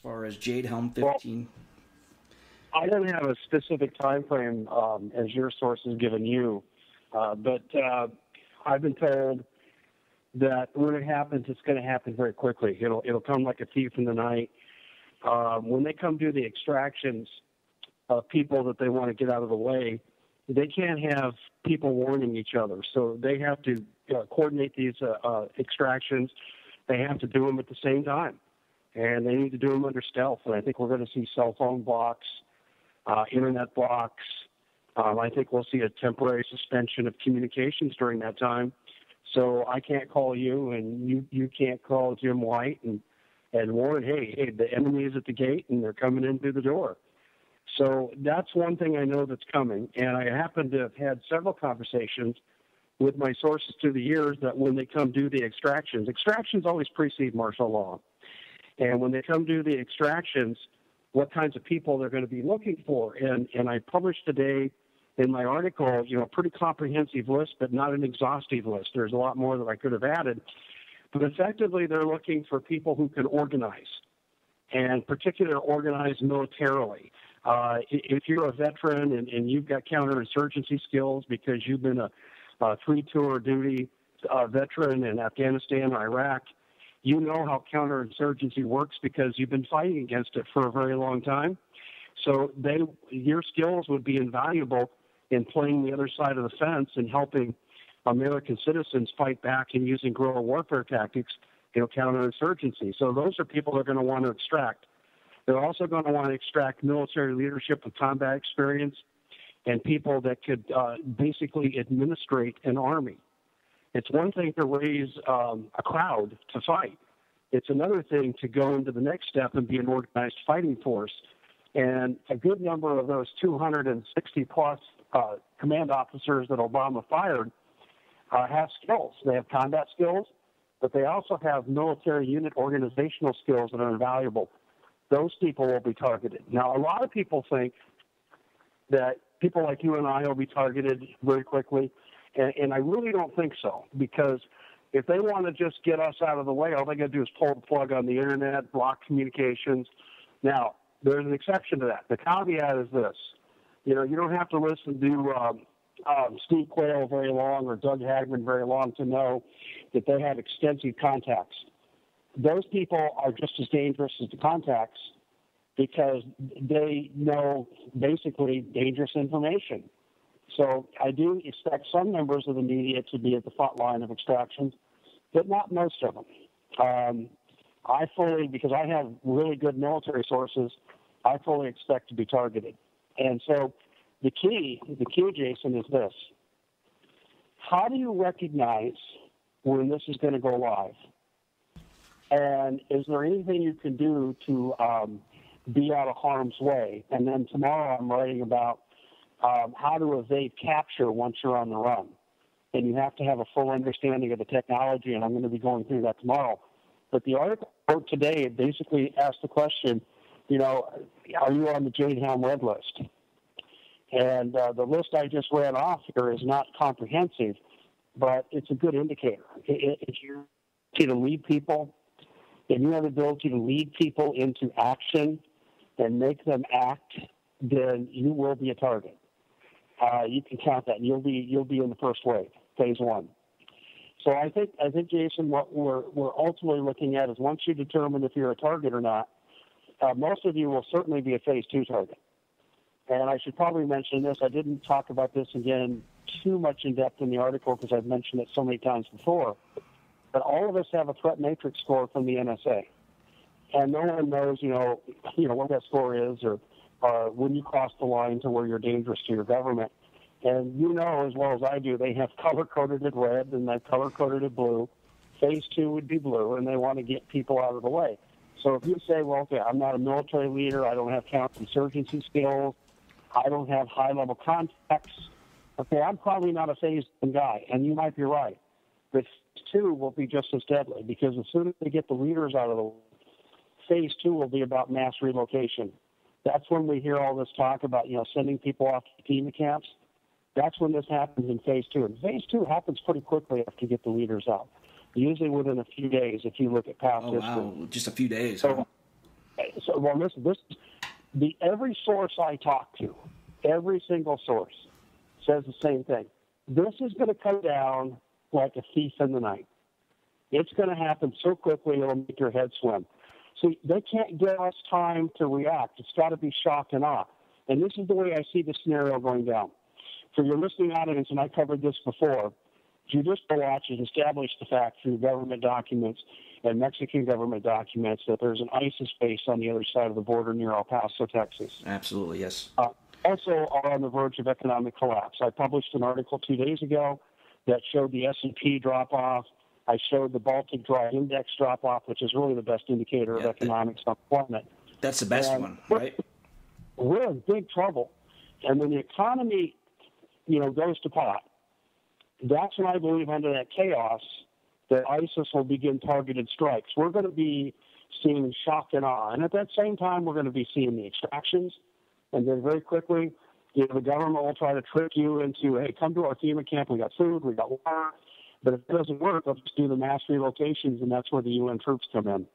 far as Jade Helm Well, 15? I don't have a specific time frame as your source has given you, but I've been told that when it happens, it's going to happen very quickly. It'll come like a thief in the night. When they come do the extractions of people that they want to get out of the way, they can't have people warning each other. So they have to coordinate these extractions. They have to do them at the same time, and they need to do them under stealth. And I think we're going to see cell phone blocks, internet blocks. I think we'll see a temporary suspension of communications during that time. So I can't call you, and you can't call Jim White and warn, hey, the enemy is at the gate, and they're coming in through the door. So that's one thing I know that's coming, and I happen to have had several conversations with my sources through the years that when they come do the extractions always precede martial law. And when they come do the extractions, what kinds of people they're going to be looking for. And I published today in my article, a pretty comprehensive list, but not an exhaustive list. There's a lot more that I could have added. But effectively, they're looking for people who can organize, and particularly organize militarily. If you're a veteran and you've got counterinsurgency skills because you've been a 3-tour duty veteran in Afghanistan and Iraq, you know how counterinsurgency works because you've been fighting against it for a very long time. So your skills would be invaluable in playing the other side of the fence and helping American citizens fight back and using guerrilla warfare tactics, counterinsurgency. So those are people they're going to want to extract. They're also going to want to extract military leadership with combat experience and people that could basically administrate an army. It's one thing to raise a crowd to fight. It's another thing to go into the next step and be an organized fighting force. And a good number of those 260-plus command officers that Obama fired have skills. They have combat skills, but they also have military unit organizational skills that are invaluable. Those people will be targeted. Now, a lot of people think that people like you and I will be targeted very quickly, and I really don't think so, because if they want to just get us out of the way, all they got to do is pull the plug on the internet, block communications. Now, there's an exception to that. The caveat is this. You don't have to listen to Steve Quayle very long or Doug Hagman very long to know that they have extensive contacts. Those people are just as dangerous as the contacts because they know basically dangerous information. So I do expect some members of the media to be at the front line of extractions, but not most of them. Because I have really good military sources, I fully expect to be targeted. And so the key, Jason, is this. How do you recognize when this is going to go live? And is there anything you can do to be out of harm's way? And then tomorrow I'm writing about how to evade capture once you're on the run. And you have to have a full understanding of the technology, and I'm going to be going through that tomorrow. But the article I wrote today basically asked the question, are you on the Jade Helm red list? And the list I just ran off here is not comprehensive, but it's a good indicator. If you're to lead people, and you have the ability to lead people into action and make them act, then you will be a target. You can count that. You'll be in the first wave, phase one. So I think Jason, what we're ultimately looking at is once you determine if you're a target or not, most of you will certainly be a phase 2 target. And I should probably mention this. I didn't talk about this again too much in depth in the article because I've mentioned it so many times before. But all of us have a threat matrix score from the NSA. And no one knows, what that score is or when you cross the line to where you're dangerous to your government. And you know as well as I do, they have color-coded it red and they've color-coded it blue. Phase 2 would be blue, and they want to get people out of the way. So if you say, well, okay, I'm not a military leader, I don't have counterinsurgency skills, I don't have high-level contacts, okay, I'm probably not a phase 1 guy, and you might be right. But phase 2 will be just as deadly because as soon as they get the leaders out of the way, phase 2 will be about mass relocation. That's when we hear all this talk about, sending people off to FEMA camps. That's when this happens in phase 2. And phase 2 happens pretty quickly after you get the leaders out, usually within a few days if you look at past history. Wow, just a few days. So So, well, listen, every source I talk to, every single source says the same thing. This is going to come down like a thief in the night. It's going to happen so quickly it'll make your head swim. See, they can't give us time to react. It's got to be shock and awe. And this is the way I see the scenario going down. For your listening audience, and I covered this before, Judicial Watch has established the fact through government documents and Mexican government documents that there's an ISIS base on the other side of the border near El Paso, Texas. Absolutely, yes. Also are on the verge of economic collapse. I published an article 2 days ago that showed the S&P drop off. I showed the Baltic Dry Index drop off, which is really the best indicator of economics on the planet. That's the best one, right? We're in big trouble. And when the economy, goes to pot, that's when I believe under that chaos that ISIS will begin targeted strikes. We're going to be seeing shock and awe. And at that same time, we're going to be seeing the extractions. And then very quickly, the government will try to trick you into, hey, come to our FEMA camp. We got food, we got water. But if it doesn't work, they'll just do the mass relocations, and that's where the UN troops come in.